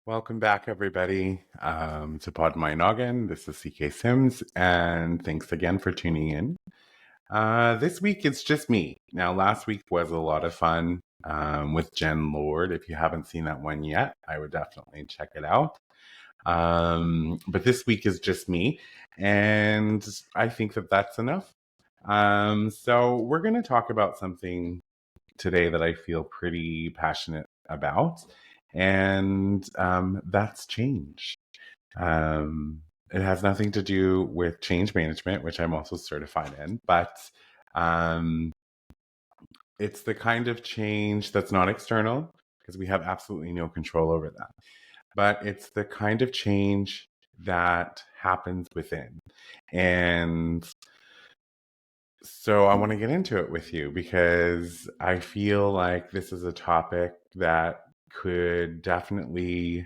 Welcome back, everybody, to Poddin My Noggin. This is CK Sims, and thanks again for tuning in. This week, it's just me. Now, last week was a lot of fun with Jen Lord. If you haven't seen that one yet, I would definitely check it out. But this week is just me, and I think that that's enough. So we're going to talk about something today that I feel pretty passionate about, and that's change. It has nothing to do with change management, which I'm also certified in, but um, it's the kind of change that's not external because we have absolutely no control over that. But it's the kind of change that happens within. And so I want to get into it with you because I feel like this is a topic that could definitely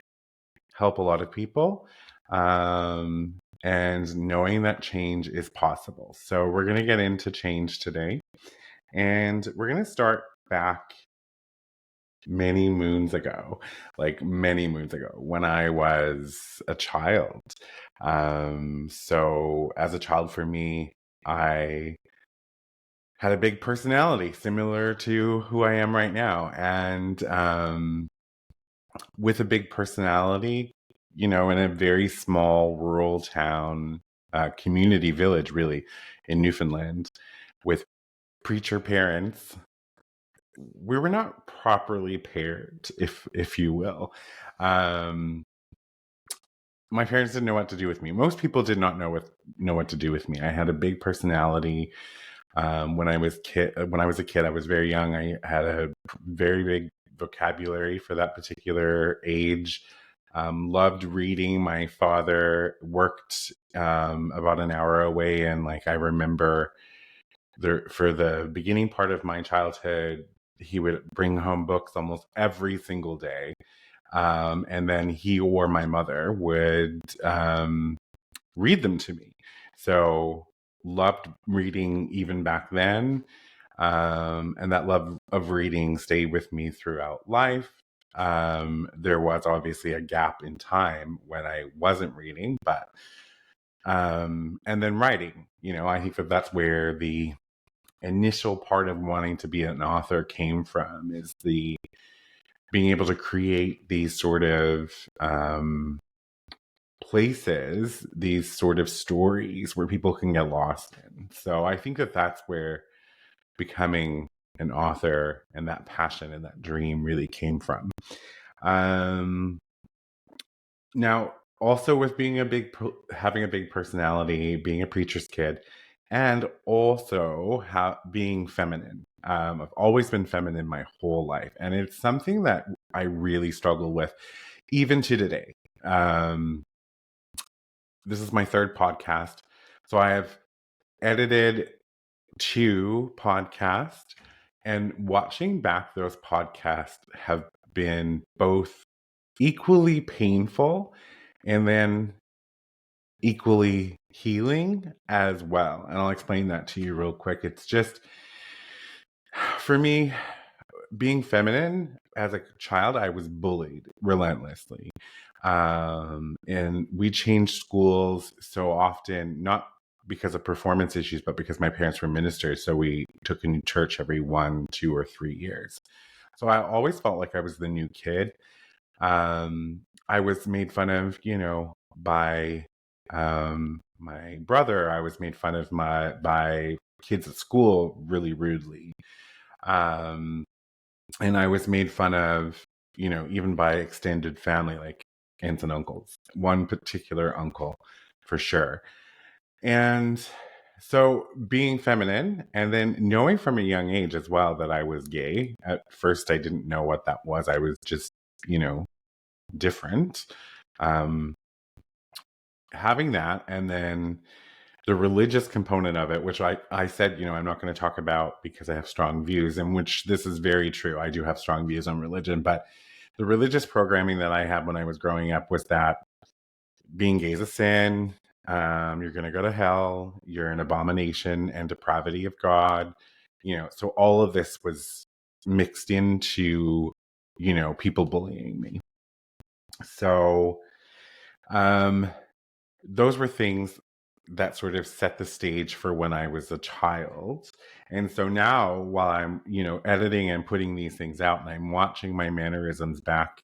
help a lot of people. And knowing that change is possible. So we're going to get into change today. And we're going to start back many moons ago, like many moons ago, when I was a child. So as a child, for me, I had a big personality similar to who I am right now. And with a big personality, you know, in a very small rural town, community village, really, in Newfoundland, with preacher parents, we were not properly paired, if you will. Um, my parents didn't know what to do with me. Most people did not know what to do with me. I had a big personality. When I was a kid, I was very young. I had a very big vocabulary for that particular age. Loved reading. My father worked about an hour away, and like I remember, for the beginning part of my childhood, he would bring home books almost every single day, and then he or my mother would read them to me. So loved reading even back then. And that love of reading stayed with me throughout life. There was obviously a gap in time when I wasn't reading, but and then writing, you know, I think that that's where the initial part of wanting to be an author came from, is the being able to create these sort of places, these sort of stories where people can get lost in. So I think that that's where becoming an author and that passion and that dream really came from. Now, also with being having a big personality, being a preacher's kid, and also being feminine. I've always been feminine my whole life, and it's something that I really struggle with, even to today. This is my third podcast, so I have edited 2 podcasts, and watching back those podcasts have been both equally painful and then equally healing as well. And I'll explain that to you real quick. It's just, for me, being feminine as a child, I was bullied relentlessly. And we changed schools so often, not because of performance issues, but because my parents were ministers. So we took a new church every 1, 2, or 3 years. So I always felt like I was the new kid. I was made fun of, you know, by my brother. I was made fun of by kids at school really rudely. And I was made fun of, you know, even by extended family, like aunts and uncles, one particular uncle for sure. And so being feminine, and then knowing from a young age as well that I was gay. At first, I didn't know what that was. I was just, you know, different. Um, Having that, and then the religious component of it, which I said, you know, I'm not going to talk about because I have strong views, and which this is very true. I do have strong views on religion, but the religious programming that I had when I was growing up was that being gay is a sin. You're going to go to hell. You're an abomination and depravity of God. You know, so all of this was mixed into, you know, people bullying me. So, um, those were things that sort of set the stage for when I was a child. And so now, while I'm, editing and putting these things out, and I'm watching my mannerisms back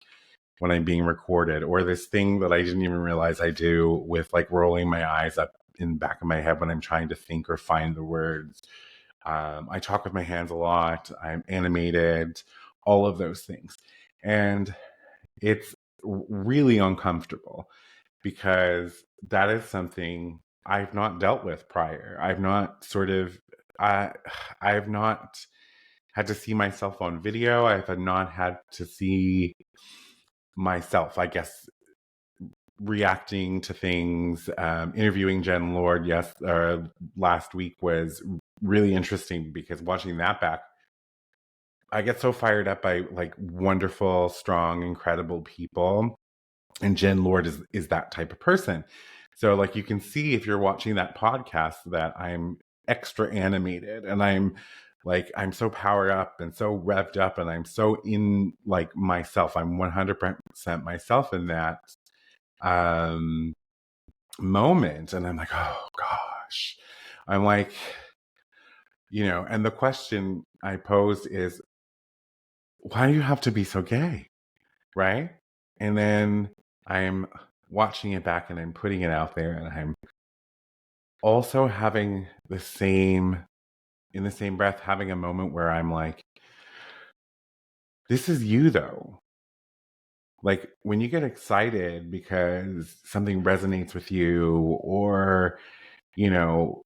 when I'm being recorded, or this thing that I didn't even realize I do with like rolling my eyes up in the back of my head when I'm trying to think or find the words. I talk with my hands a lot. I'm animated, all of those things. And it's really uncomfortable because that is something I've not dealt with prior. I've not I, I've not had to see myself on video. I've not had to see myself, I guess, reacting to things. Interviewing Jen Lord, last week was really interesting because watching that back, I get so fired up by like wonderful, strong, incredible people. And Jen Lord is that type of person. So like you can see if you're watching that podcast that I'm extra animated, and I'm so powered up and so revved up, and I'm so in like myself. I'm 100% myself in that um moment. And I'm like, oh gosh. I'm like, and the question I posed is, why do you have to be so gay? Right? And then I'm watching it back and I'm putting it out there, and I'm also having in the same breath, having a moment where I'm like, this is you though. Like when you get excited because something resonates with you, or, you know,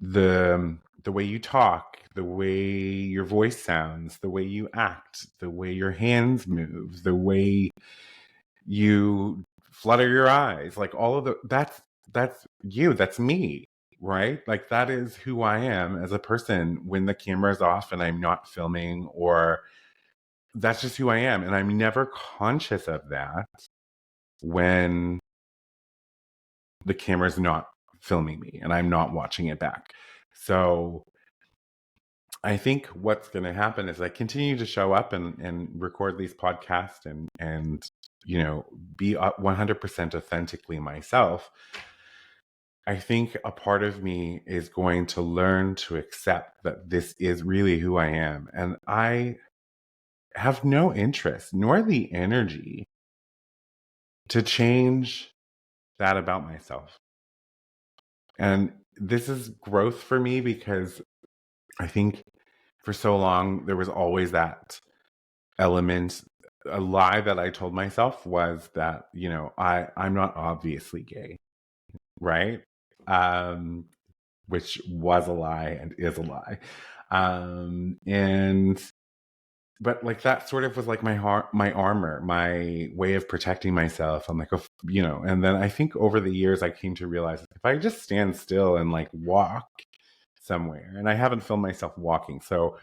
the way you talk, the way your voice sounds, the way you act, the way your hands move, the way you flutter your eyes, like all of that's you, that's me, right? Like that is who I am as a person when the camera's off and I'm not filming, or that's just who I am. And I'm never conscious of that when the camera's not filming me and I'm not watching it back. So I think what's going to happen is I continue to show up and record these podcasts and be 100% authentically myself. I think a part of me is going to learn to accept that this is really who I am, and I have no interest nor the energy to change that about myself. And this is growth for me because I think for so long there was always that element. A lie that I told myself was that I'm not obviously gay, right? um which was a lie and is a lie. And but like that sort of was like my armor, my way of protecting myself. I'm like, and then I think over the years I came to realize if I just stand still and like walk somewhere, and I haven't filmed myself walking, so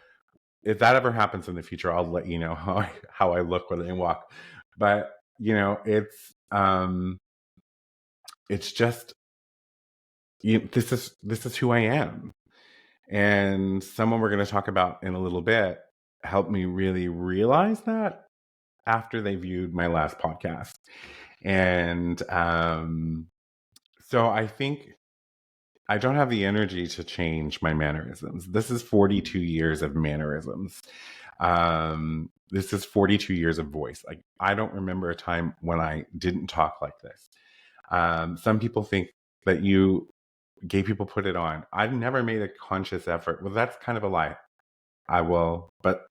if that ever happens in the future, I'll let you know how I look when I walk. But it's just this is who I am. And someone we're going to talk about in a little bit helped me really realize that after they viewed my last podcast. And so I think I don't have the energy to change my mannerisms. This is 42 years of mannerisms. This is 42 years of voice. Like I don't remember a time when I didn't talk like this. Some people think that gay people put it on. I've never made a conscious effort. Well, that's kind of a lie. I will, but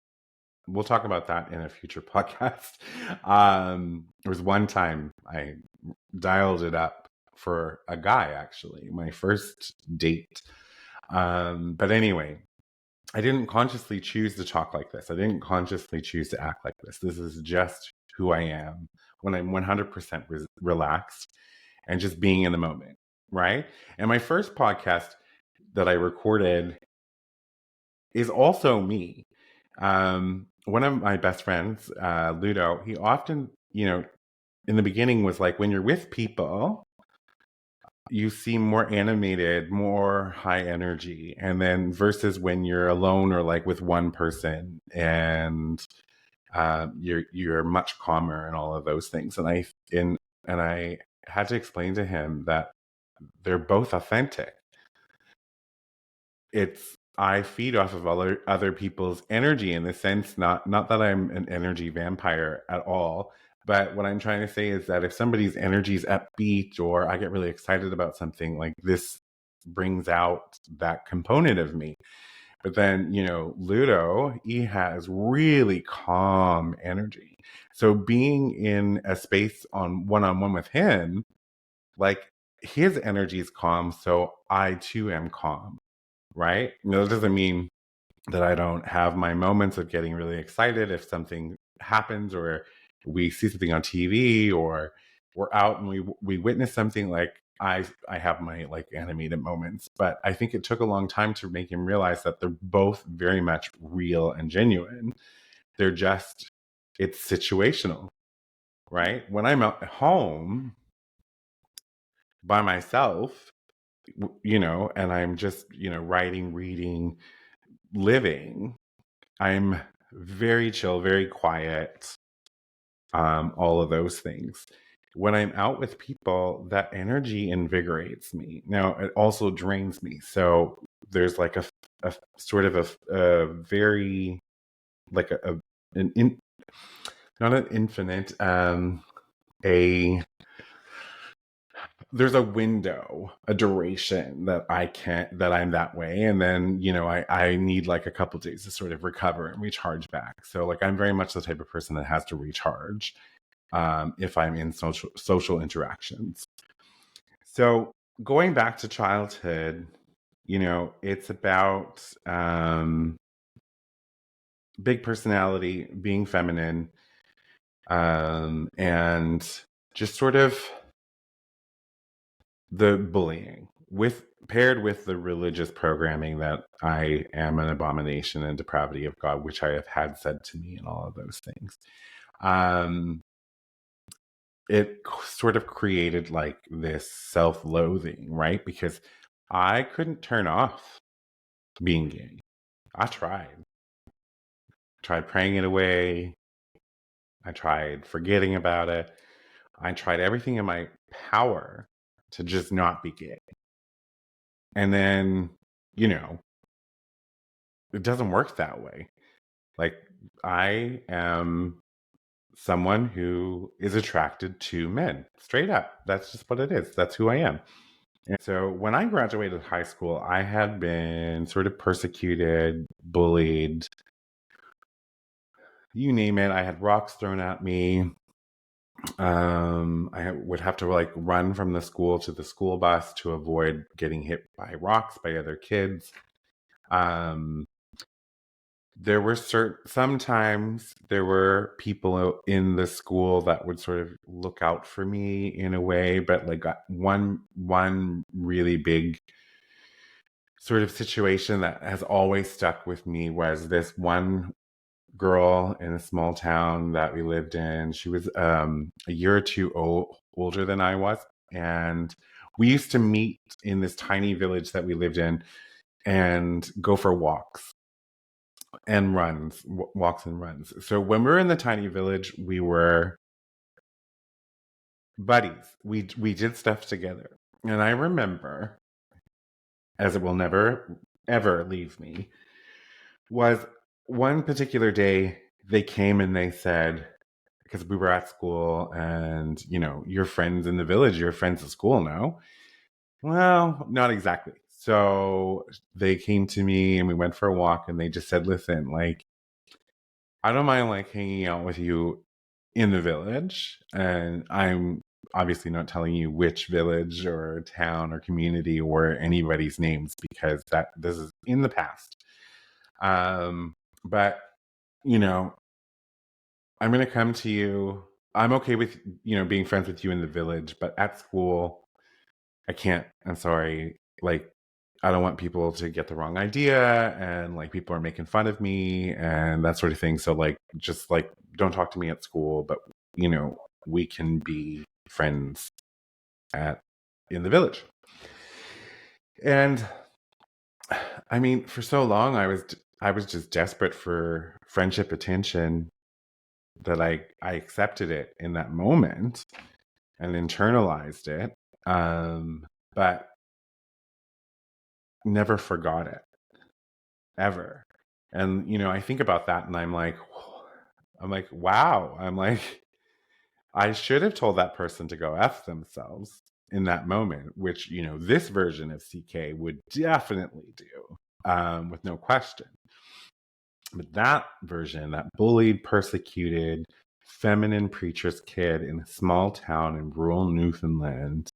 we'll talk about that in a future podcast. There was one time I dialed it up for a guy, actually, my first date. But anyway, I didn't consciously choose to talk like this. I didn't consciously choose to act like this. This is just who I am when I'm 100% relaxed and just being in the moment, right? And my first podcast that I recorded is also me. One of my best friends, Ludo, he often, in the beginning was like, when you're with people, you seem more animated, more high energy. And then versus when you're alone or like with one person. And you're much calmer and all of those things. And I had to explain to him that they're both authentic. I feed off of other people's energy, in the sense, not that I'm an energy vampire at all, but what I'm trying to say is that if somebody's energy is upbeat, or I get really excited about something, like, this brings out that component of me. But then, Ludo, he has really calm energy. So being in a space on one-on-one with him, like, his energy is calm, so I too am calm, right? That doesn't mean that I don't have my moments of getting really excited if something happens, or we see something on TV, or we're out and we witness something. Like, I have my, like, animated moments, but I think it took a long time to make him realize that they're both very much real and genuine. They're just, it's situational, right? When I'm at home by myself, and I'm just, writing, reading, living, I'm very chill, very quiet, all of those things. When I'm out with people, that energy invigorates me. Now, it also drains me. So there's like a sort of a very, like an in, not an infinite, a there's a window, a duration that I'm that way. And then, I need like a couple days to sort of recover and recharge back. So, like, I'm very much the type of person that has to recharge, if I'm in social interactions. So going back to childhood, it's about, big personality, being feminine, and just sort of the bullying, paired with the religious programming that I am an abomination and depravity of God, which I have had said to me, and all of those things. It sort of created like this self-loathing, right? Because I couldn't turn off being gay. I tried praying it away. I tried forgetting about it. I tried everything in my power to just not be gay. And then, it doesn't work that way. Like, I am someone who is attracted to men, straight up. That's just what it is. That's who I am. And so when I graduated high school, I had been sort of persecuted, bullied, you name it. I had rocks thrown at me. Would have to, like, run from the school to the school bus to avoid getting hit by rocks by other kids. There were sometimes there were people in the school that would sort of look out for me in a way, but like, one really big sort of situation that has always stuck with me was this one girl in a small town that we lived in. She was, a year or two older than I was, and we used to meet in this tiny village that we lived in and go for walks and walks and runs. So when we were in the tiny village, we were buddies. We did stuff together. And I remember, as it will never ever leave me, was one particular day they came and they said, because we were at school, and your friends in the village, your friends at school, no? Well, not exactly. So they came to me and we went for a walk, and they just said, listen, like, I don't mind, like, hanging out with you in the village. And I'm obviously not telling you which village or town or community or anybody's names, because this is in the past. But, you know, I'm going to come to you. I'm okay with, being friends with you in the village, but at school, I can't. I'm sorry. Like, I don't want people to get the wrong idea, and like, people are making fun of me and that sort of thing. So, like, just like, don't talk to me at school, but we can be friends in the village. And I mean, for so long, I was just desperate for friendship, attention, that I accepted it in that moment and internalized it, but never forgot it ever. And I think about that, and I'm like, wow. I'm like, I should have told that person to go F themselves in that moment, which this version of CK would definitely do, with no question. But that version, that bullied, persecuted, feminine preacher's kid in a small town in rural Newfoundland,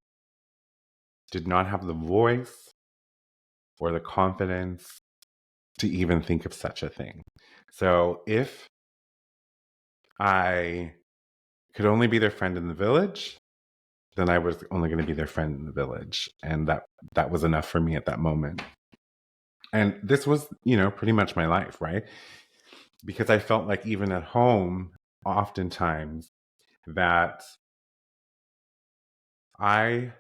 did not have the voice or the confidence to even think of such a thing. So if I could only be their friend in the village, then I was only going to be their friend in the village. And that was enough for me at that moment. And this was, pretty much my life, right? Because I felt like even at home, oftentimes, that I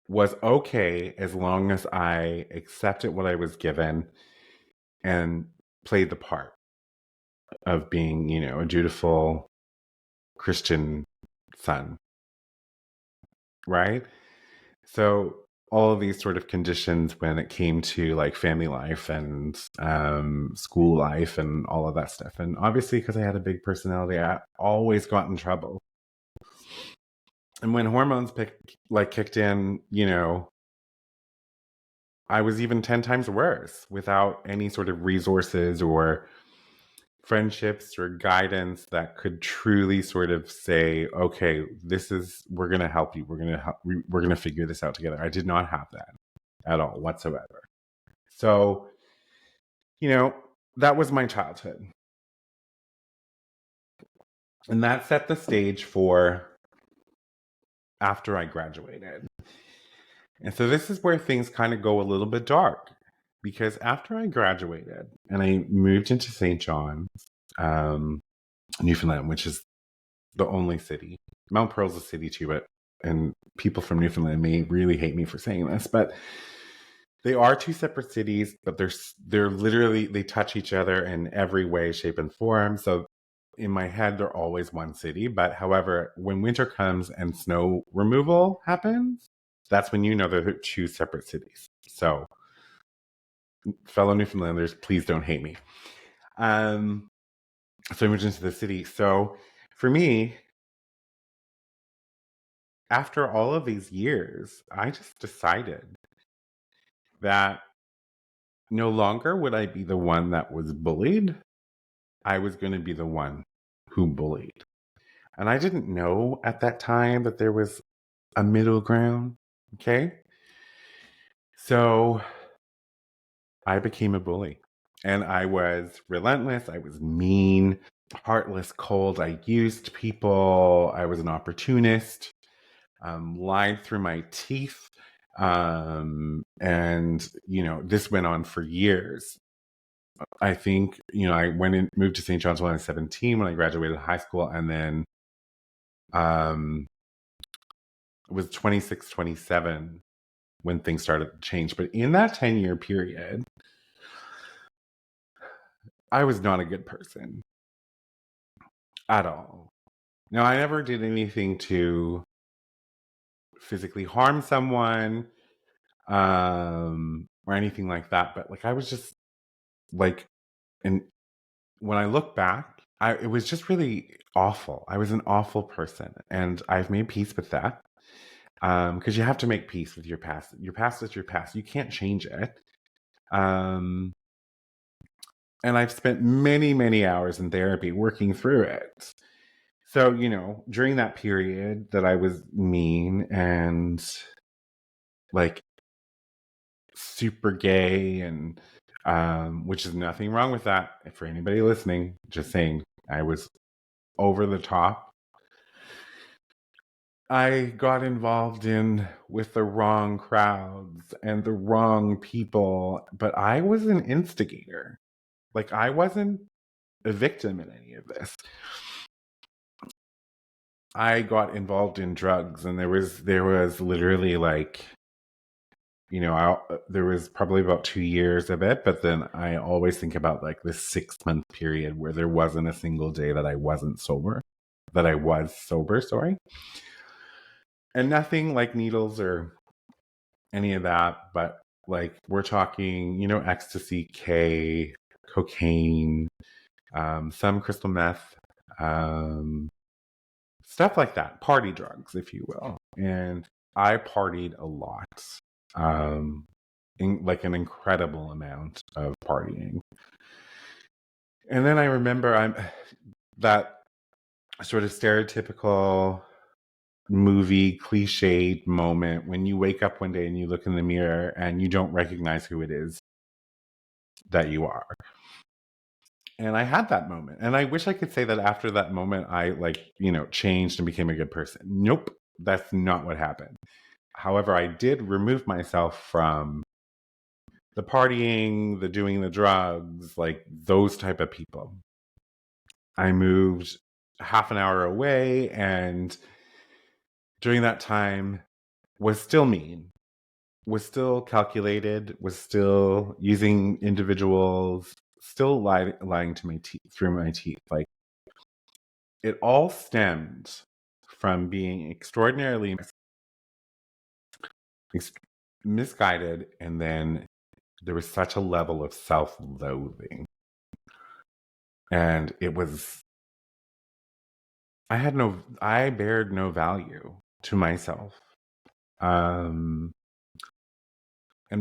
was okay as long as I accepted what I was given and played the part of being, a dutiful Christian son, right? So all of these sort of conditions when it came to like family life and school life and all of that stuff. And obviously, because I had a big personality, I always got in trouble. And when hormones kicked in, I was even 10 times worse without any sort of resources or friendships or guidance that could truly sort of say, okay, we're going to help you. We're going to figure this out together. I did not have that at all whatsoever. So, that was my childhood. And that set the stage for after I graduated. And so this is where things kind of go a little bit dark, because after I graduated and I moved into St. John's, Newfoundland, which is the only city. Mount Pearl's a city too, and people from Newfoundland may really hate me for saying this, but they are two separate cities, but they're literally, they touch each other in every way, shape, and form. So in my head, they're always one city. But however, when winter comes and snow removal happens, that's when they're two separate cities. So fellow Newfoundlanders, please don't hate me. So I moved into the city. So for me, after all of these years, I just decided that no longer would I be the one that was bullied. I was going to be the one who bullied. And I didn't know at that time that there was a middle ground. Okay. So I became a bully, and I was relentless. I was mean, heartless, cold. I used people. I was an opportunist, lied through my teeth. And, this went on for years. I think, I moved to St. John's when I was 17 when I graduated high school. And then it was 26, 27 when things started to change. But in that 10-year period, I was not a good person at all. Now, I never did anything to physically harm someone, or anything like that. But I was just like, and when I look back, it was just really awful. I was an awful person, and I've made peace with that. Because you have to make peace with your past. Your past is your past. You can't change it. And I've spent many, many hours in therapy working through it. So, during that period that I was mean and super gay, and which is nothing wrong with that for anybody listening, just saying I was over the top. I got involved with the wrong crowds and the wrong people, but I was an instigator. I wasn't a victim in any of this. I got involved in drugs, and there was literally there was probably about 2 years of it, but then I always think about like this 6 month period where there wasn't a single day that I wasn't sober, that I was sober, sorry. And nothing like needles or any of that, but like we're talking, ecstasy, K, cocaine, some crystal meth, um, stuff like that, party drugs, if you will. And I partied a lot, like an incredible amount of partying. And then I remember that sort of stereotypical movie cliched moment when you wake up one day and you look in the mirror and you don't recognize who it is that you are. And I had that moment. And I wish I could say that after that moment, I changed and became a good person. Nope, that's not what happened. However, I did remove myself from the partying, the doing the drugs, like those type of people. I moved half an hour away, and during that time was still mean, was still calculated, was still using individuals, still lying to my teeth, through my teeth. Like, it all stemmed from being extraordinarily misguided, and then there was such a level of self-loathing, and it was, I bared no value to myself, and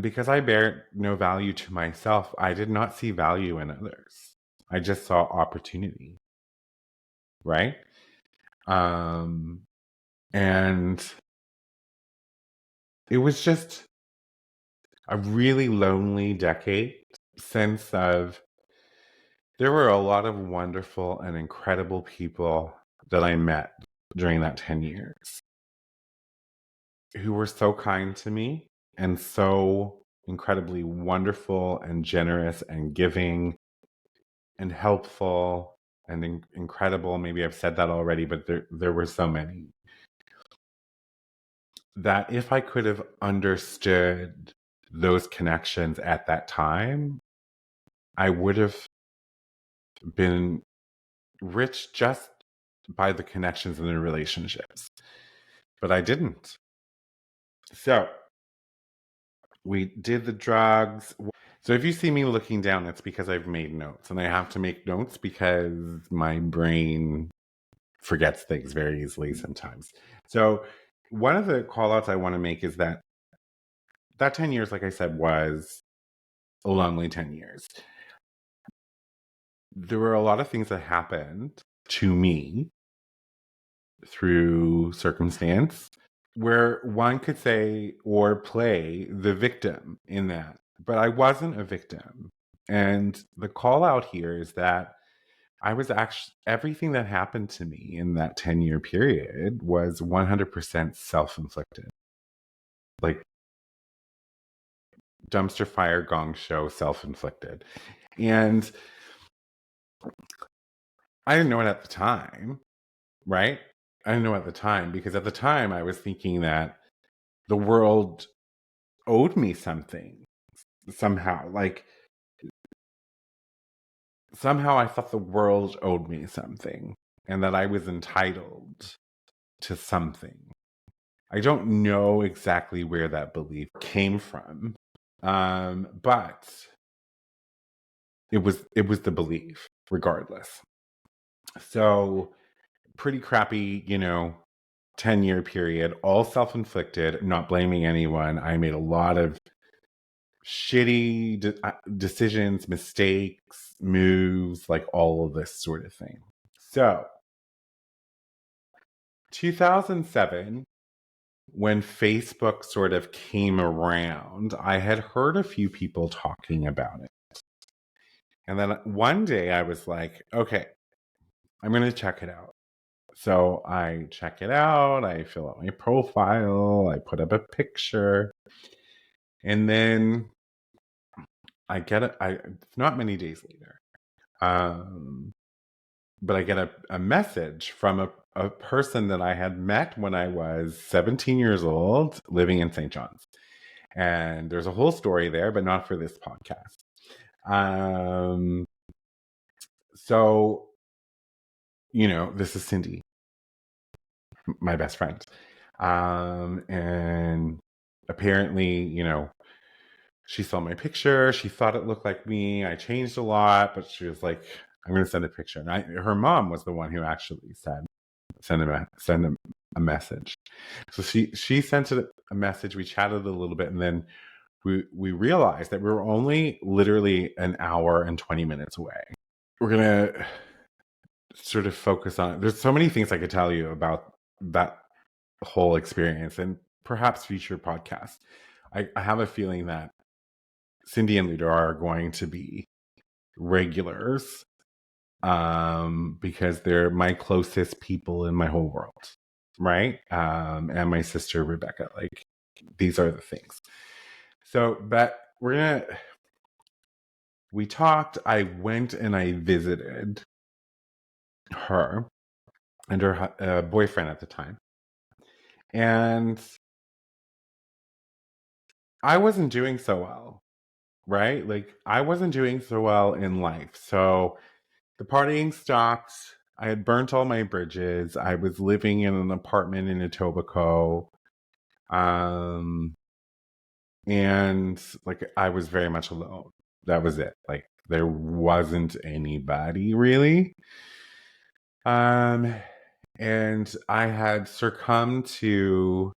because I bared no value to myself, I did not see value in others. I just saw opportunity, right? And it was just a really lonely decade, sense of there were a lot of wonderful and incredible people that I met during that 10 years who were so kind to me and so incredibly wonderful and generous and giving and helpful and incredible. Maybe I've said that already, but there were so many that if I could have understood those connections at that time, I would have been rich just by the connections and the relationships. But I didn't. So we did the drugs. So if you see me looking down, it's because I've made notes. And I have to make notes because my brain forgets things very easily sometimes. So one of the call outs I want to make is that 10 years, like I said, was a lonely 10 years. There were a lot of things that happened to me through circumstance where one could say or play the victim in that. But I wasn't a victim. And the call out here is that I was actually, everything that happened to me in that 10-year period was 100% self inflicted. Like, dumpster fire gong show, self inflicted. And I didn't know it at the time, right? I didn't know at the time because at the time I was thinking that the world owed me something somehow. Like, somehow I thought the world owed me something and that I was entitled to something. I don't know exactly where that belief came from, but it was the belief, regardless. So pretty crappy, 10-year period, all self-inflicted, not blaming anyone. I made a lot of shitty decisions, mistakes, moves, like all of this sort of thing. So 2007, when Facebook sort of came around, I had heard a few people talking about it. And then one day I was like, okay, I'm going to check it out. So I check it out, I fill out my profile, I put up a picture, and then I get it. It's not many days later, but I get a message from a person that I had met when I was 17 years old, living in St. John's. And there's a whole story there, but not for this podcast. So, this is Cindy, my best friend. And apparently, she saw my picture. She thought it looked like me. I changed a lot, but she was like, I'm going to send a picture. And her mom was the one who actually said, send him a message. So she sent it a message. We chatted a little bit, and then we realized that we were only literally an hour and 20 minutes away. We're going to sort of focus on, there's so many things I could tell you about that whole experience and perhaps future podcasts. I have a feeling that Cindy and Ludo are going to be regulars because they're my closest people in my whole world, right? And my sister Rebecca, like these are the things. So, but we talked. I went and I visited her and her boyfriend at the time, and I wasn't doing so well, right? Like I wasn't doing so well in life, so the partying stopped. I had burnt all my bridges. I was living in an apartment in Etobicoke. And like I was very much alone. That was it. Like there wasn't anybody really. And I had succumbed to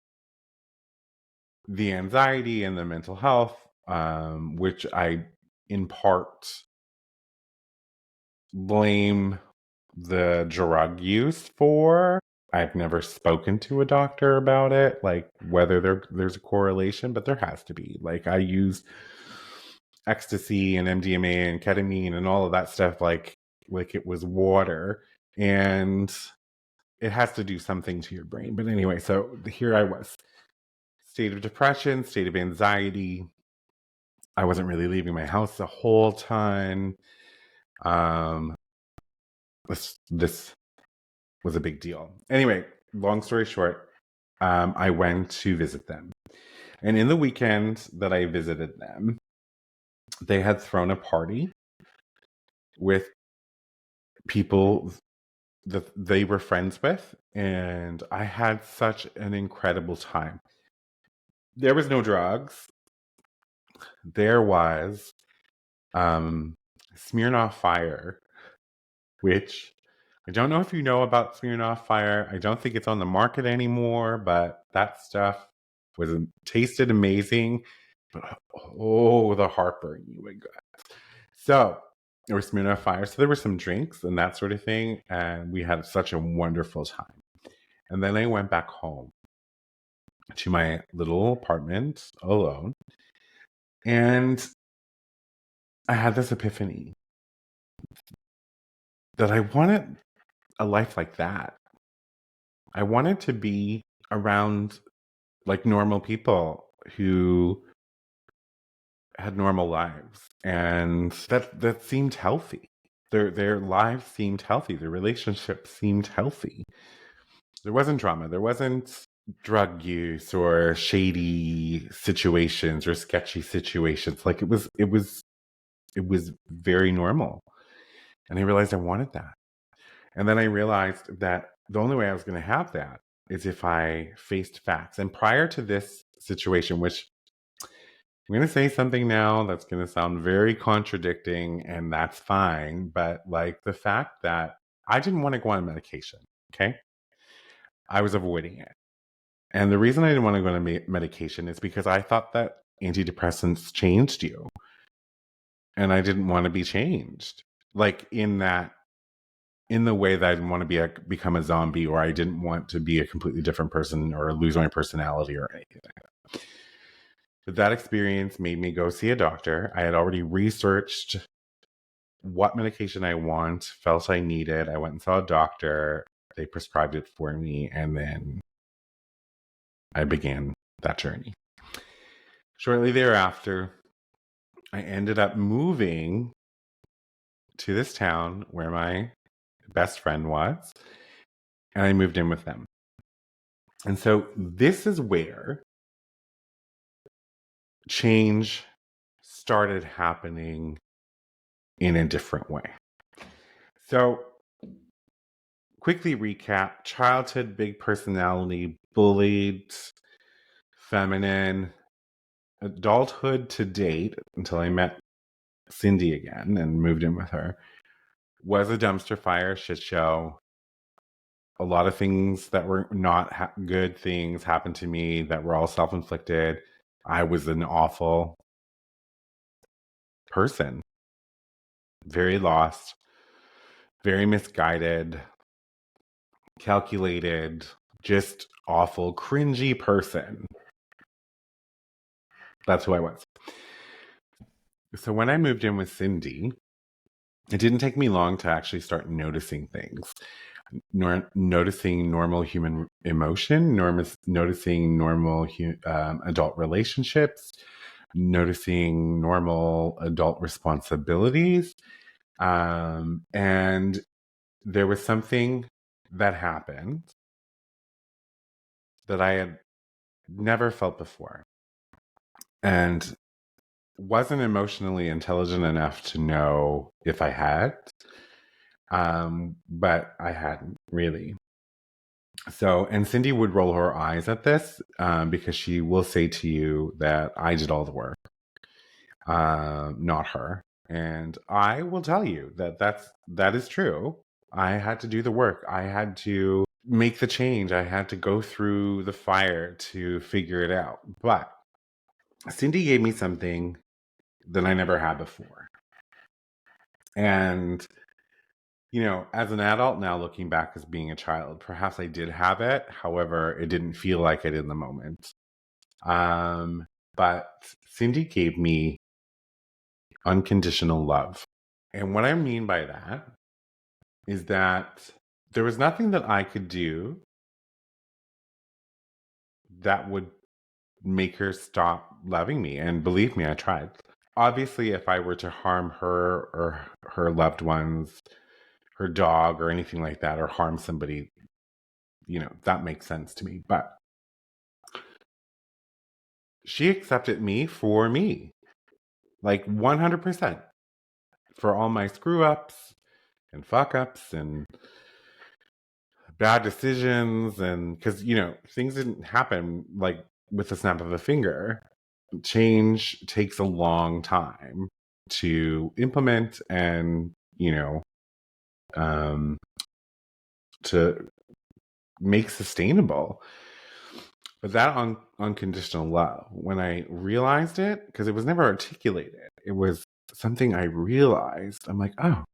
the anxiety and the mental health, which I in part blame the drug use for. I've never spoken to a doctor about it, like whether there's a correlation, but there has to be. Like I use ecstasy and MDMA and ketamine and all of that stuff like it was water, and it has to do something to your brain. But anyway, so here I was, state of depression, state of anxiety. I wasn't really leaving my house a whole ton. This was a big deal. Anyway, long story short, I went to visit them. And in the weekend that I visited them, they had thrown a party with people that they were friends with. And I had such an incredible time. There was no drugs. There was Smirnoff Fire, which I don't know if you know about Smirnoff Fire. I don't think it's on the market anymore, but that stuff tasted amazing. But oh, the heartburn you would get. So there was Smirnoff Fire. So there were some drinks and that sort of thing. And we had such a wonderful time. And then I went back home to my little apartment alone. And I had this epiphany that I wanted a life like that. I wanted to be around like normal people who had normal lives, and that seemed healthy. Their lives seemed healthy. Their relationships seemed healthy. There wasn't drama. There wasn't drug use or shady situations or sketchy situations. Like it was very normal. And I realized I wanted that. And then I realized that the only way I was going to have that is if I faced facts. And prior to this situation, which I'm going to say something now that's going to sound very contradicting, and that's fine. But like the fact that I didn't want to go on medication, okay? I was avoiding it. And the reason I didn't want to go on medication is because I thought that antidepressants changed you. And I didn't want to be changed. Like in the way that I didn't want to become a zombie, or I didn't want to be a completely different person or lose my personality or anything like that. But that experience made me go see a doctor. I had already researched what medication I felt I needed. I went and saw a doctor. They prescribed it for me, and then I began that journey. Shortly thereafter, I ended up moving to this town where my best friend was, and I moved in with them. And so this is where change started happening in a different way. So, quickly recap: childhood, big personality, bullied, feminine, adulthood to date until I met Cindy again and moved in with her was a dumpster fire, shit show. A lot of things that were not good things happened to me that were all self-inflicted. I was an awful person, very lost, very misguided, calculated, just awful, cringy person. That's who I was. So when I moved in with Cindy, it didn't take me long to actually start noticing things. Noticing normal human emotion, noticing normal adult relationships, noticing normal adult responsibilities. And there was something that happened that I had never felt before and wasn't emotionally intelligent enough to know if I had. But I hadn't really. So, and Cindy would roll her eyes at this because she will say to you that I did all the work, not her. And I will tell you that that is true. I had to do the work. I had to make the change. I had to go through the fire to figure it out. But Cindy gave me something that I never had before. And you know, as an adult now, looking back as being a child, perhaps I did have it. However, it didn't feel like it in the moment. But Cindy gave me unconditional love. And what I mean by that is that there was nothing that I could do that would make her stop loving me. And believe me, I tried. Obviously, if I were to harm her or her loved ones, her dog or anything like that, or harm somebody, you know, that makes sense to me. But she accepted me for me, like 100%, for all my screw ups and fuck ups and bad decisions. And because, you know, things didn't happen like with the snap of a finger. Change takes a long time to implement and, you know, to make sustainable. But that unconditional love, when I realized it, because it was never articulated, it was something I realized. I'm like, oh,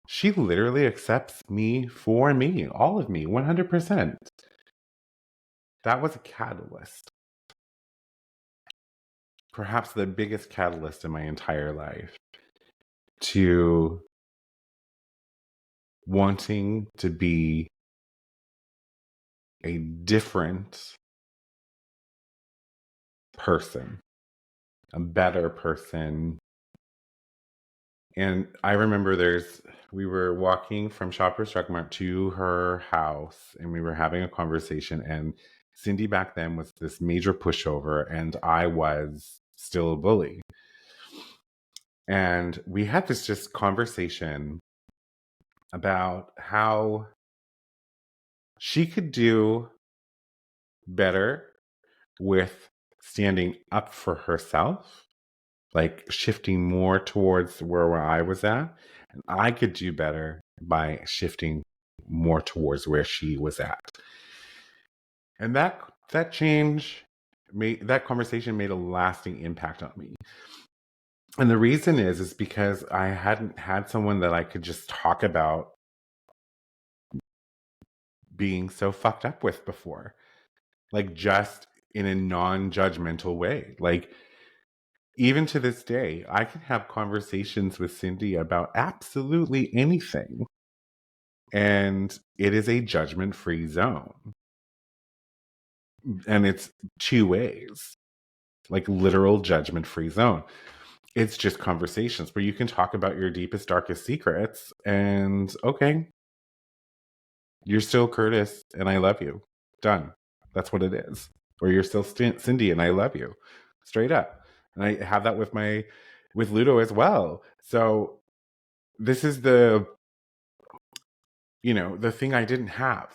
she literally accepts me for me, all of me, 100%. That was a catalyst. Perhaps the biggest catalyst in my entire life to wanting to be a different person, a better person. And I remember we were walking from Shoppers Drug Mart to her house and we were having a conversation. And Cindy back then was this major pushover and I was still a bully. And we had this just conversation about how she could do better with standing up for herself, like shifting more towards where I was at. And I could do better by shifting more towards where she was at. And that change that conversation made a lasting impact on me. And the reason is because I hadn't had someone that I could just talk about being so fucked up with before. Like just in a non-judgmental way. Like even to this day, I can have conversations with Cindy about absolutely anything. And it is a judgment-free zone. And it's two ways, like literal judgment-free zone. It's just conversations where you can talk about your deepest, darkest secrets. And okay, you're still Curtis and I love you. Done. That's what it is. Or you're still Cindy and I love you. straight up. And I have that with Ludo as well. So this is the thing I didn't have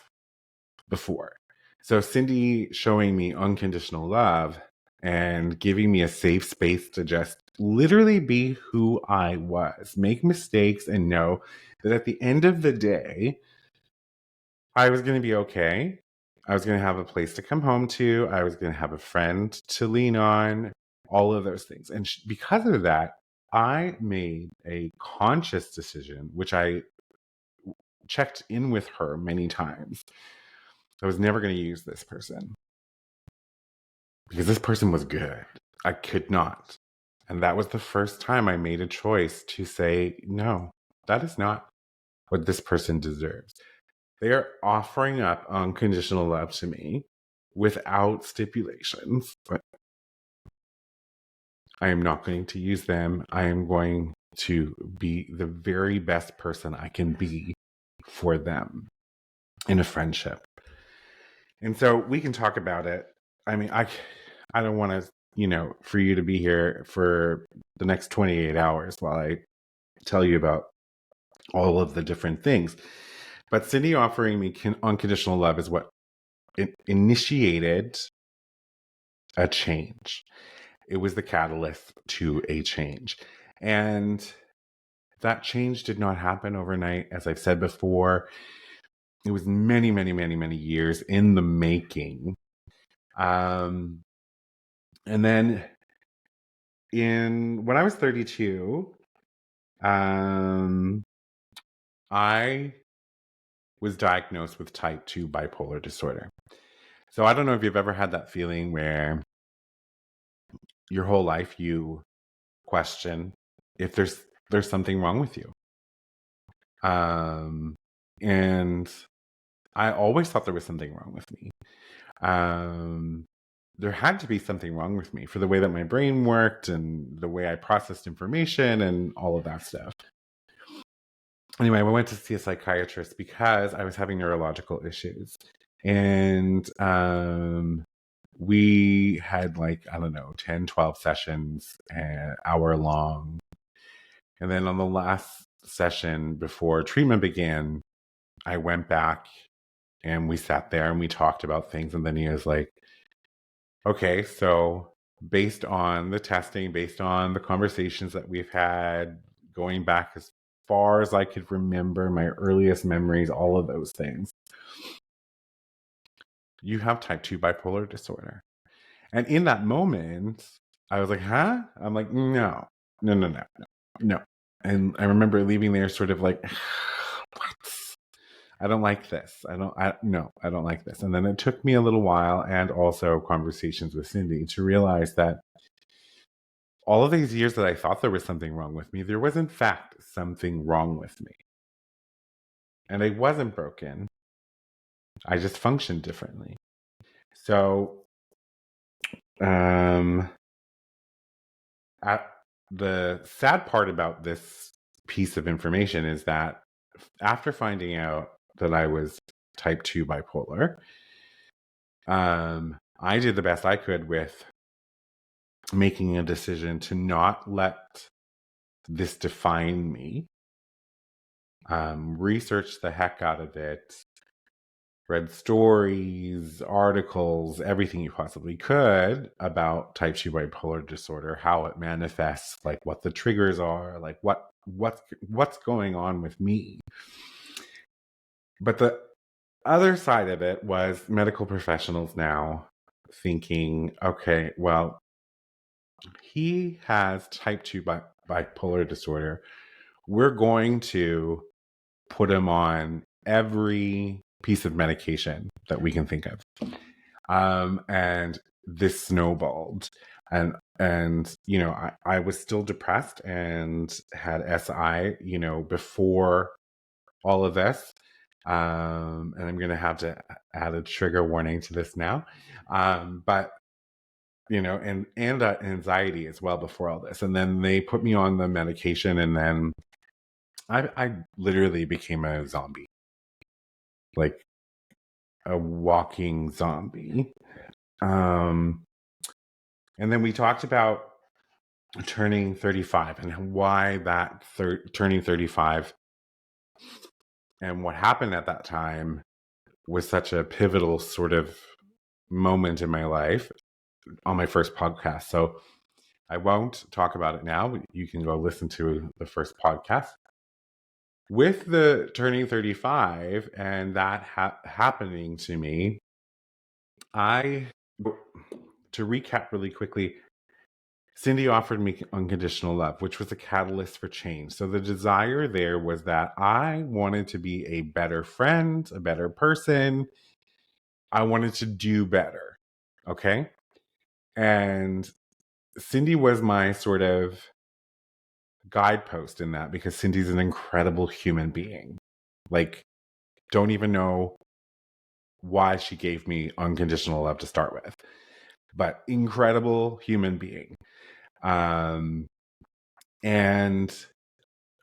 before. So Cindy showing me unconditional love and giving me a safe space to just literally be who I was, make mistakes, and know that at the end of the day, I was going to be okay. I was going to have a place to come home to. I was going to have a friend to lean on, all of those things. And because of that, I made a conscious decision, which I checked in with her many times. I was never going to use this person because this person was good. I could not. And that was the first time I made a choice to say, no, that is not what this person deserves. They are offering up unconditional love to me without stipulations. But I am not going to use them. I am going to be the very best person I can be for them in a friendship. And so we can talk about it. I mean, I don't want to, for you to be here for the next 28 hours while I tell you about all of the different things. But Cindy offering me unconditional love is what initiated a change. It was the catalyst to a change. And that change did not happen overnight. As I've said before, it was many, many, many, many years in the making. And then when I was 32, I was diagnosed with type 2 bipolar disorder. So I don't know if you've ever had that feeling where your whole life you question if there's something wrong with you. And I always thought there was something wrong with me. There had to be something wrong with me for the way that my brain worked and the way I processed information and all of that stuff. Anyway, I went to see a psychiatrist because I was having neurological issues. And we had 10, 12 sessions, an hour long. And then on the last session before treatment began, I went back and we sat there and we talked about things. And then he was like, okay, so based on the testing, based on the conversations that we've had, going back as far as I could remember, my earliest memories, all of those things, you have type 2 bipolar disorder. And in that moment, I was like, huh? I'm like, no. And I remember leaving there sort of like, what? I don't like this. I don't like this. And then it took me a little while and also conversations with Cindy to realize that all of these years that I thought there was something wrong with me, there was in fact something wrong with me. And I wasn't broken. I just functioned differently. So, the sad part about this piece of information is that after finding out that I was type 2 bipolar, I did the best I could with making a decision to not let this define me. Researched the heck out of it, read stories, articles, everything you possibly could about type 2 bipolar disorder, how it manifests, like what the triggers are, like what's going on with me. But the other side of it was medical professionals now thinking, okay, well, he has type 2 bipolar disorder. We're going to put him on every piece of medication that we can think of. And this snowballed. And I was still depressed and had SI, before all of this. And I'm going to have to add a trigger warning to this now. But and anxiety as well before all this. And then they put me on the medication, and then I literally became a zombie, like a walking zombie. And then we talked about turning 35 and why that turning 35 and what happened at that time was such a pivotal sort of moment in my life on my first podcast. So I won't talk about it now. You can go listen to the first podcast. With the turning 35 and that happening to me, to recap really quickly, Cindy offered me unconditional love, which was a catalyst for change. So the desire there was that I wanted to be a better friend, a better person. I wanted to do better. Okay. And Cindy was my sort of guidepost in that because Cindy's an incredible human being. Like, don't even know why she gave me unconditional love to start with, but incredible human being. And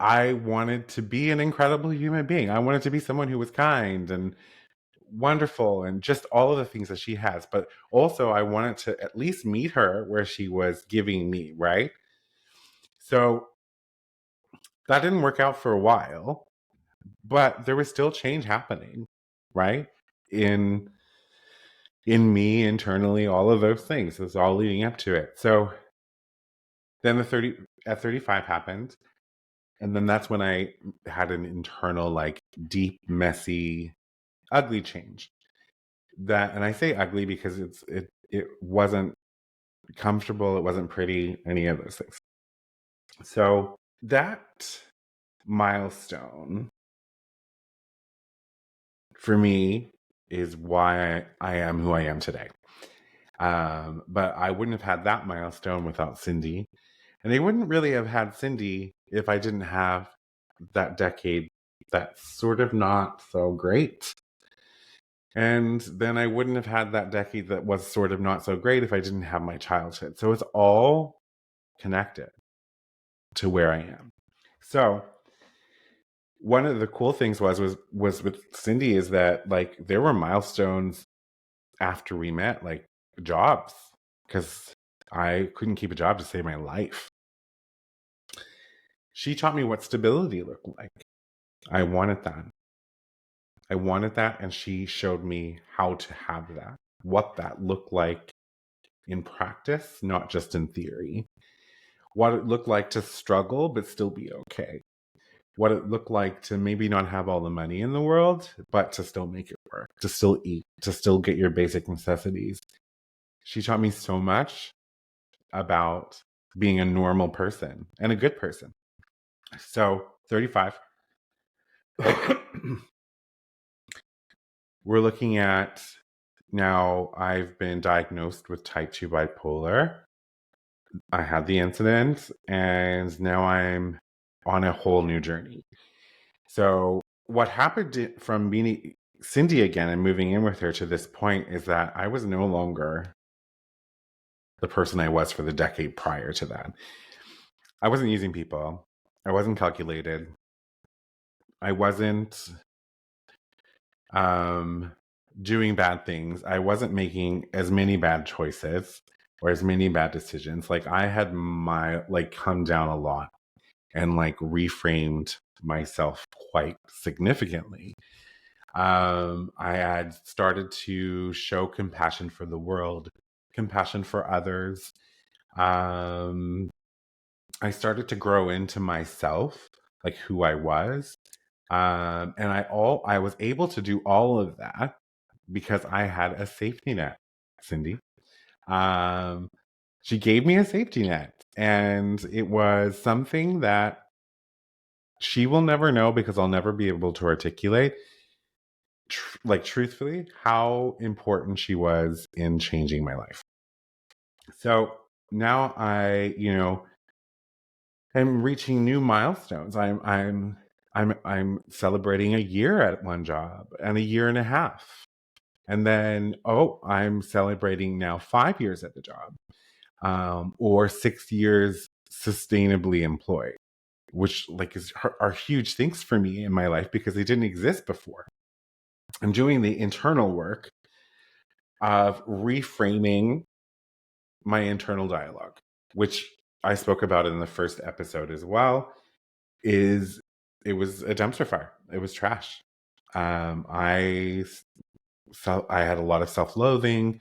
I wanted to be an incredible human being. I wanted to be someone who was kind and wonderful and just all of the things that she has. But also, I wanted to at least meet her where she was giving me, right? So that didn't work out for a while, but there was still change happening, right? In me internally, all of those things. It was all leading up to it. So then at 35 happened. And then that's when I had an internal, like, deep, messy, ugly change. And I say ugly because it wasn't comfortable, it wasn't pretty, any of those things. So that milestone for me is why I am who I am today. But I wouldn't have had that milestone without Cindy. And I wouldn't really have had Cindy if I didn't have that decade that's sort of not so great. And then I wouldn't have had that decade that was sort of not so great if I didn't have my childhood. So it's all connected to where I am. So one of the cool things was with Cindy is that, like, there were milestones after we met, like jobs, because I couldn't keep a job to save my life. She taught me what stability looked like. I wanted that. And she showed me how to have that, what that looked like in practice, not just in theory. What it looked like to struggle, but still be okay. What it looked like to maybe not have all the money in the world, but to still make it work, to still eat, to still get your basic necessities. She taught me so much about being a normal person and a good person. So 35. We're looking at now, I've been diagnosed with type 2 bipolar. I had the incident and now I'm on a whole new journey. So what happened from meeting Cindy again and moving in with her to this point is that I was no longer the person I was for the decade prior to that. I wasn't using people. I wasn't calculated. I wasn't doing bad things. I wasn't making as many bad choices or as many bad decisions. Like, I had come down a lot and reframed myself quite significantly. I had started to show compassion for the world, compassion for others. I started to grow into myself, like who I was. And I was able to do all of that because I had a safety net, Cindy. Um, she gave me a safety net, and it was something that she will never know because I'll never be able to articulate, truthfully, how important she was in changing my life. So now I'm reaching new milestones. I'm celebrating a year at one job and a year and a half. And then, I'm celebrating now 5 years at the job, or 6 years sustainably employed, which are huge things for me in my life because they didn't exist before. I'm doing the internal work of reframing my internal dialogue, which I spoke about in the first episode as well, is it was a dumpster fire. It was trash. I felt I had a lot of self-loathing.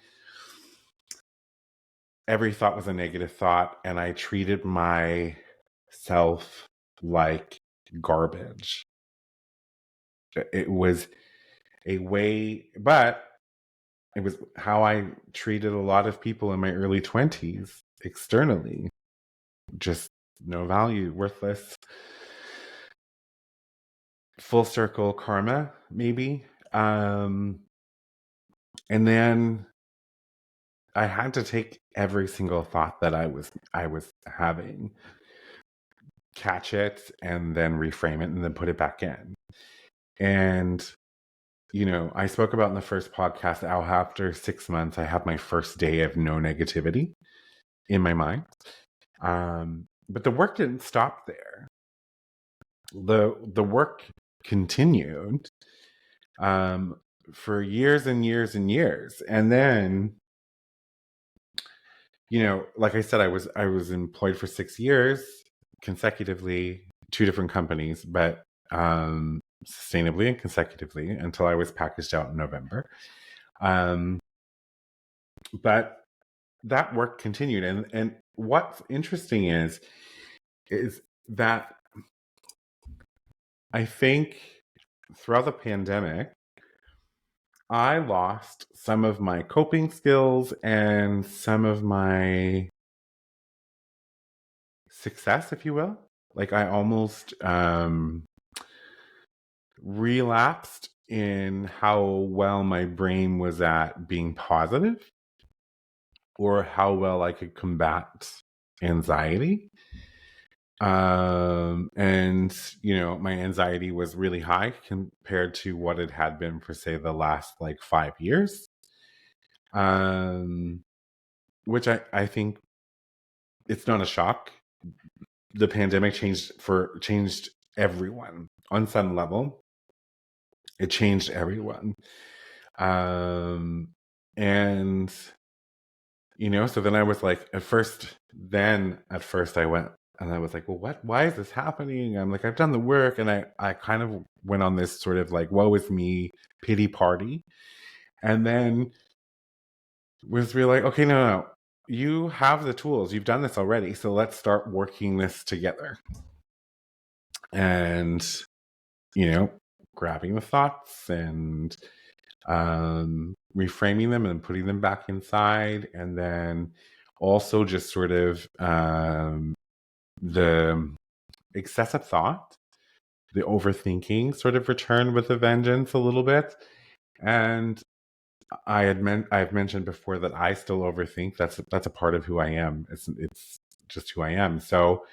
Every thought was a negative thought, and I treated myself like garbage. It was a way, but it was how I treated a lot of people in my early 20s externally. Just no value, worthless. Full circle karma, maybe. And then I had to take every single thought that I was having, catch it, and then reframe it, and then put it back in. And I spoke about in the first podcast how after 6 months, I have my first day of no negativity in my mind. But the work didn't stop there. The work continued for years and years and years. And then, like I said, I was employed for 6 years consecutively, 2 different companies, but sustainably and consecutively until I was packaged out in November. But that work continued. And what's interesting is that I think throughout the pandemic, I lost some of my coping skills and some of my success, if you will. Like I almost relapsed in how well my brain was at being positive or how well I could combat anxiety. And my anxiety was really high compared to what it had been for say the last like 5 years. Which I think it's not a shock. The pandemic changed everyone on some level. It changed everyone. And so then I was like, at first I went and I was like, well, why is this happening? I'm like, I've done the work. And I kind of went on this sort of like, woe is me pity party. And then was really like, okay, no, you have the tools. You've done this already. So let's start working this together. And, grabbing the thoughts and reframing them and putting them back inside. And then also just sort of the excessive thought, the overthinking sort of returned with a vengeance a little bit. And I've mentioned before that I still overthink. That's a part of who I am. It's just who I am. So,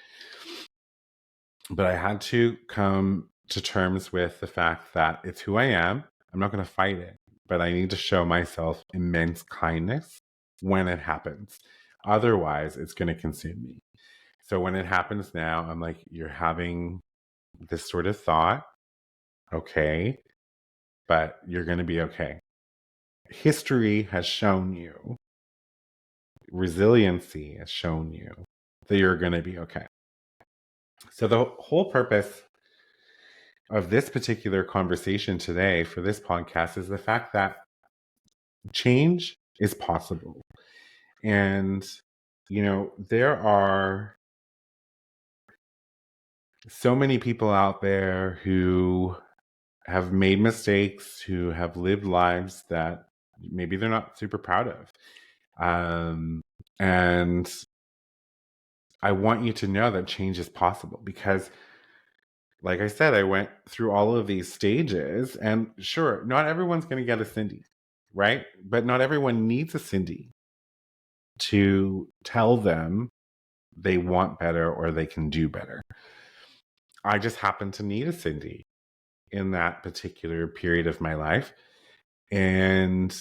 but I had to come to terms with the fact that it's who I am. I'm not going to fight it, but I need to show myself immense kindness when it happens. Otherwise, it's going to consume me. So when it happens now, I'm like, you're having this sort of thought. Okay, but you're going to be okay. History has shown you, resiliency has shown you that you're going to be okay. So the whole purpose of this particular conversation today for this podcast is the fact that change is possible. And, there are so many people out there who have made mistakes, who have lived lives that maybe they're not super proud of. And I want you to know that change is possible because, like I said, I went through all of these stages, and sure, not everyone's going to get a Cindy, right? But not everyone needs a Cindy to tell them they want better or they can do better. I just happen to need a Cindy in that particular period of my life. And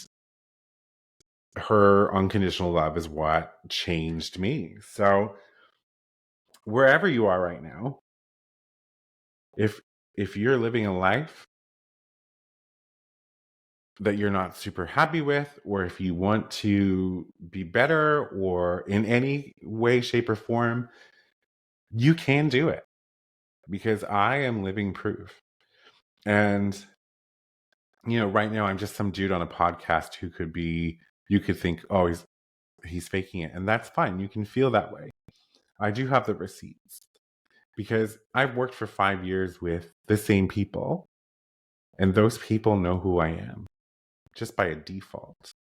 her unconditional love is what changed me. So wherever you are right now, if you're living a life that you're not super happy with, or if you want to be better or in any way, shape, or form, you can do it, because I am living proof. And, right now I'm just some dude on a podcast who could be, you could think, oh, he's faking it. And that's fine. You can feel that way. I do have the receipts because I've worked for 5 years with the same people, and those people know who I am just by a default.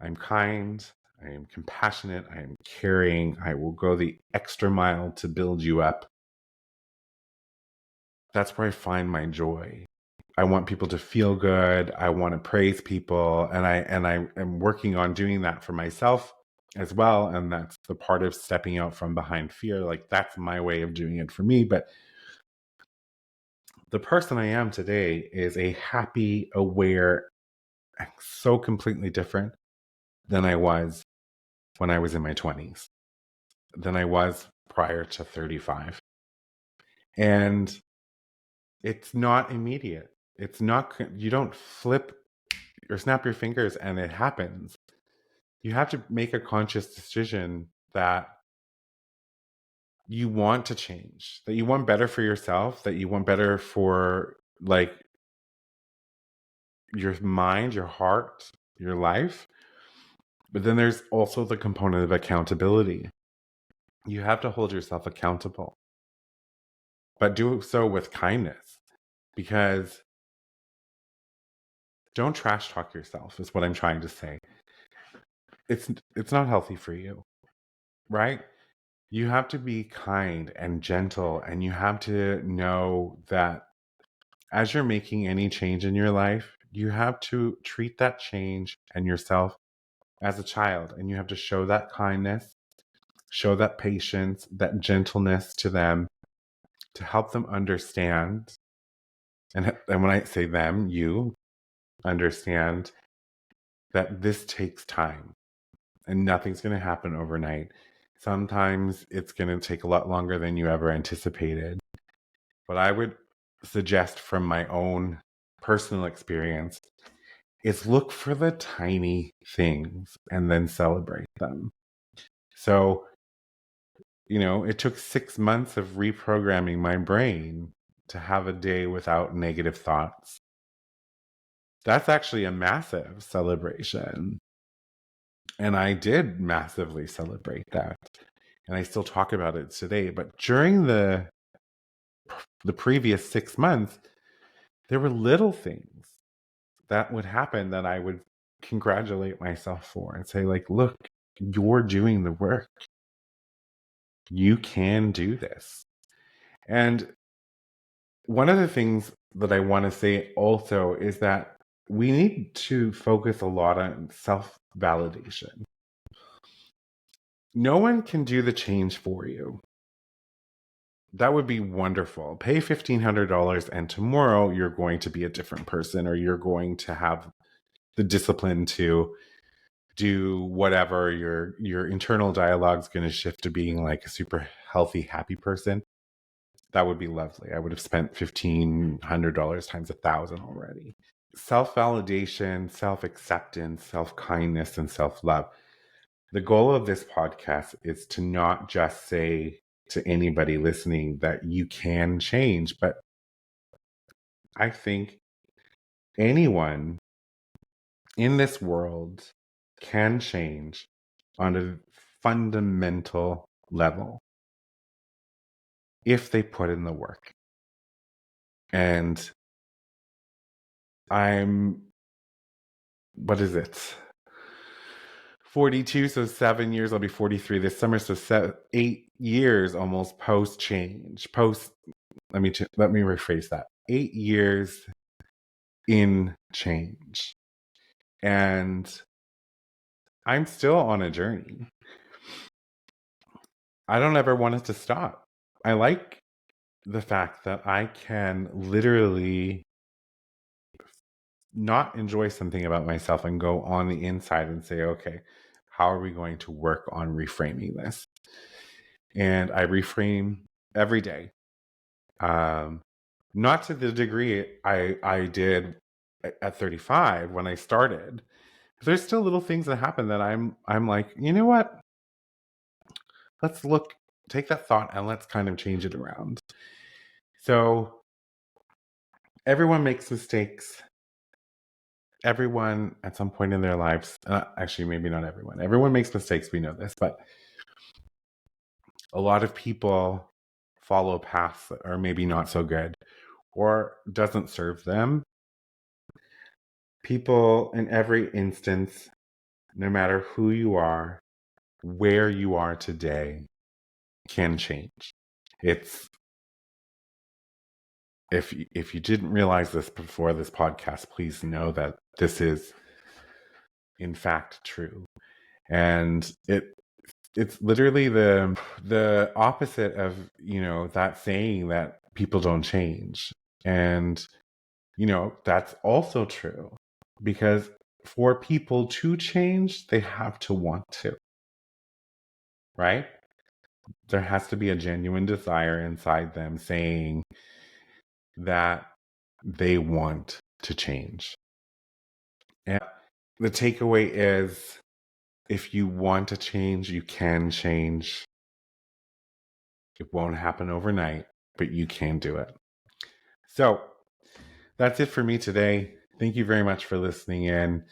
I'm kind, I am compassionate, I am caring, I will go the extra mile to build you up. That's where I find my joy. I want people to feel good. I want to praise people, and I am working on doing that for myself as well. And that's the part of stepping out from behind fear. Like, that's my way of doing it for me. But the person I am today is a happy, aware, so completely different than I was when I was in my 20s, than I was prior to 35. And it's not immediate. It's not, you don't flip or snap your fingers and it happens. You have to make a conscious decision that you want to change, that you want better for yourself, that you want better for like your mind, your heart, your life. But then there's also the component of accountability. You have to hold yourself accountable, but do so with kindness, because don't trash talk yourself is what I'm trying to say. It's not healthy for you, right? You have to be kind and gentle, and you have to know that as you're making any change in your life, you have to treat that change and yourself as a child, and you have to show that kindness, show that patience, that gentleness to them, to help them understand. And when I say them, you understand that this takes time and nothing's going to happen overnight. Sometimes it's going to take a lot longer than you ever anticipated. What I would suggest from my own personal experience is look for the tiny things and then celebrate them. So, it took 6 months of reprogramming my brain to have a day without negative thoughts. That's actually a massive celebration. And I did massively celebrate that. And I still talk about it today. But during the previous 6 months, there were little things that would happen that I would congratulate myself for and say, like, look, you're doing the work. You can do this. And one of the things that I want to say also is that we need to focus a lot on self-validation. No one can do the change for you. That would be wonderful. Pay $1,500 and tomorrow you're going to be a different person, or you're going to have the discipline to do whatever. Your internal dialogue's going to shift to being like a super healthy, happy person. That would be lovely. I would have spent $1,500 times 1,000 already. Self-validation, self-acceptance, self-kindness, and self-love. The goal of this podcast is to not just say to anybody listening that you can change, but I think anyone in this world can change on a fundamental level if they put in the work. And what is it? 42, so 7 years. I'll be 43 this summer, so 8 years almost post change. Let me rephrase that. 8 years in change. And I'm still on a journey. I don't ever want it to stop. I like the fact that I can literally not enjoy something about myself and go on the inside and say, okay, how are we going to work on reframing this? And I reframe every day. Not to the degree I did at 35 when I started. There's still little things that happen that I'm like, you know what? Let's take that thought and let's kind of change it around. So everyone makes mistakes. Everyone at some point in their lives, actually, maybe not everyone. Everyone makes mistakes. We know this, but a lot of people follow paths that are maybe not so good or doesn't serve them. People in every instance, no matter who you are, where you are today, can change. It's if you didn't realize this before this podcast, please know that this is in fact true. And it's literally the opposite of, that saying that people don't change. And that's also true, because for people to change, they have to want to, right? There has to be a genuine desire inside them saying that they want to change. And the takeaway is, if you want to change, you can change. It won't happen overnight, but you can do it. So that's it for me today. Thank you very much for listening in.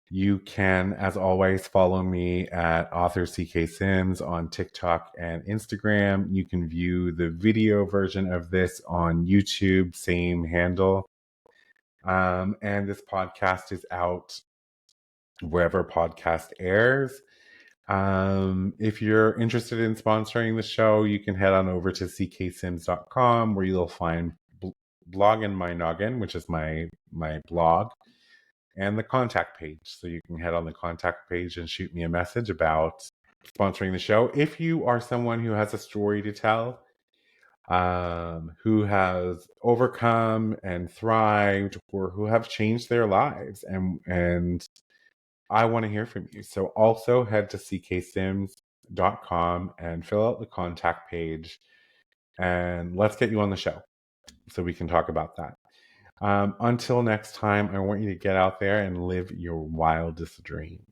You can, as always, follow me at author CK Sims on TikTok and Instagram. You can view the video version of this on YouTube, same handle. And this podcast is out wherever podcast airs. If you're interested in sponsoring the show, you can head on over to cksims.com, where you'll find Bloggin My Noggin, which is my blog, and the contact page. So you can head on the contact page and shoot me a message about sponsoring the show. If you are someone who has a story to tell, who has overcome and thrived, or who have changed their lives, and I want to hear from you. So also head to cksims.com and fill out the contact page, and let's get you on the show so we can talk about that. Until next time, I want you to get out there and live your wildest dream.